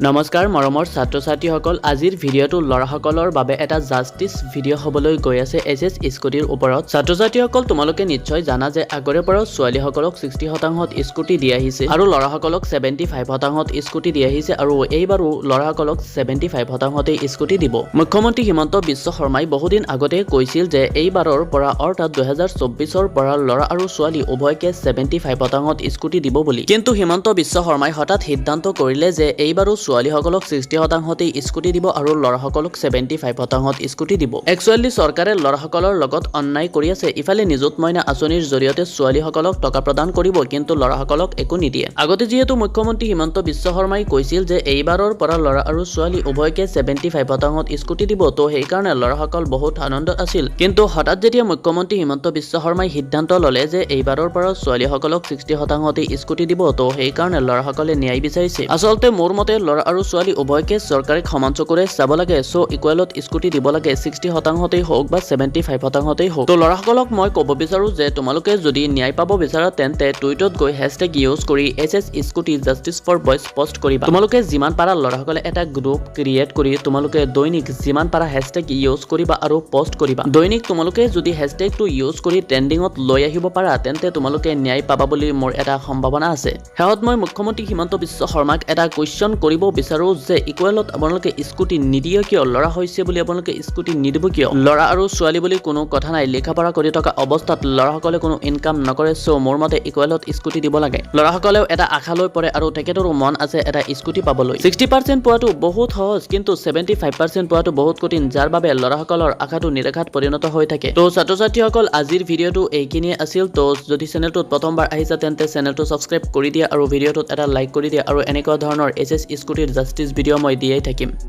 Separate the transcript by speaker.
Speaker 1: নমস্কাৰ মৰমৰ ছাত্ৰ ছাত্ৰীসকল আজিৰ ভিডিঅ'টো লৰাসকলৰ বাবে এটা জাস্টিস ভিডিঅ' হ'বলৈ গৈ আছে এছএছ স্কুটিৰ ওপৰত ছাত্ৰ ছাত্ৰীসকল তোমালোকে নিশ্চয় জানা যে আগৰে পৰা ছোৱালীসকলক 60% স্কুটি দি আহিছে আৰু লৰাসকলক 75% স্কুটি দি আহিছে আৰু এইবাৰো লৰাসকলক 75% স্কুটি দিব মুখ্যমন্ত্ৰী হিমন্ত বিশ্ব শৰ্মাই বহুদিন আগতে কৈছিল যে এইবাৰৰ পৰা অৰ্থাৎ 2024ৰ পৰা লৰা আৰু ছোৱালী উভয়কে 75% স্কুটি দিব বুলি কিন্তু হিমন্ত বিশ্ব শৰ্মাই হঠাৎ সিদ্ধান্ত কৰিলে যে এইবাৰো ছোৱালীসকলক 60% স্কুটি দিব আৰু লৰাসকলক 75% স্কুটি দিব একচুৱেলি চৰকাৰে লৰাসকলৰ লগত অন্যায় কৰি আছে ইফালে নিযুত মইনা আঁচনিৰ জৰিয়তে ছোৱালীসকলক টকা প্ৰদান কৰিব কিন্তু লৰাসকলক একো নিদিয়ে আগতে যেহেতু মুখ্যমন্ত্ৰী হিমন্ত বিশ্ব শৰ্মাই কৈছিল যে এইবাৰৰ পৰা লৰা আৰু ছোৱালী উভয়কে 75% স্কুটি দিব তো সেইকাৰণে লৰাসকল বহুত আনন্দ আছিল কিন্তু হঠাৎ যেতিয়া মুখ্যমন্ত্ৰী হিমন্ত বিশ্ব শৰ্মাই সিদ্ধান্ত ললে যে এইবাৰৰ পৰা ছোৱালীসকলক 60% স্কুটি দিব তো সেইকাৰণে লৰাসকলে ন্যায় বিচাৰিছে আচলতে মোৰ মতে লৰা আৰু ছোৱালী উভয়কে চৰকাৰে সমান চকুৰে চাব লাগে সো ইকুৱেলত স্কুটি দিব লাগে 60%ই হোক বা 75%ই হোক তো লৰাসকলক মই ক'ব বিচাৰো যে তোমালোকে যদি ন্যায় পাব বিচাৰা তেন্তে টুইটত গৈ হেশটেগ ইউজ কৰি SS scooty justice for boys post কৰিবা তোমালোকে যিমান পাৰা লৰাসকলে এটা গ্ৰুপ ক্ৰিয়েট কৰি তোমালোকে দৈনিক যিমান পাৰা হেশটেগ ইউজ কৰিবা আৰু পোষ্ট কৰিবা দৈনিক তোমালোকে যদি হেশটেগটো ইউজ কৰি ট্ৰেন্ডিঙত লৈ আহিব পাৰা তেন্তে তোমালোকে ন্যায় পাবা বুলি মোৰ এটা সম্ভাৱনা আছে হেহত মই মুখ্যমন্ত্ৰী হিমন্ত বিশ্ব শৰ্মাক এটা কোৱেশ্চন কৰিব বিচাৰো যে ইকুৱেলত আপোনালোকে স্কুটি নিদিয়ে কিয় লৰা হৈছে বুলি আপোনালোকে স্কুটি নিদিব কিয় লৰা আৰু ছোৱালী বুলি কোনো কথা নাই লেখাপঢ়া কৰি থকা অৱস্থাত লৰাসকলে কোনো ইনকাম নকৰে সো মোৰ মতে ইকুৱেলত স্কুটি দিব লাগে লৰাসকলেও এটা আশা লৈ পৰে আৰু তেখেতৰো মন আছে এটা স্কুটি পাবলৈ 60% পোৱাটো বহুত সহজ কিন্তু 75% পোৱাটো বহুত কঠিন যাৰ বাবে লৰাসকলৰ আশাটো নিৰাশাত পৰিণত হৈ থাকে তো ছাত্ৰ ছাত্ৰীসকল আজিৰ ভিডিঅ'টো এইখিনিয়ে আছিল তো যদি চেনেলটোত প্ৰথমবাৰ আহিছা তেন্তে চেনেলটো সাবস্ক্ৰাইব কৰি দিয়া আৰু ভিডিঅ'টোত এটা লাইক কৰি দিয়া আৰু এনেকুৱা ধৰণৰ এছএছ স্কুটিৰ জাস্টিস ভিডিঅ' মই দিয়েই থাকিম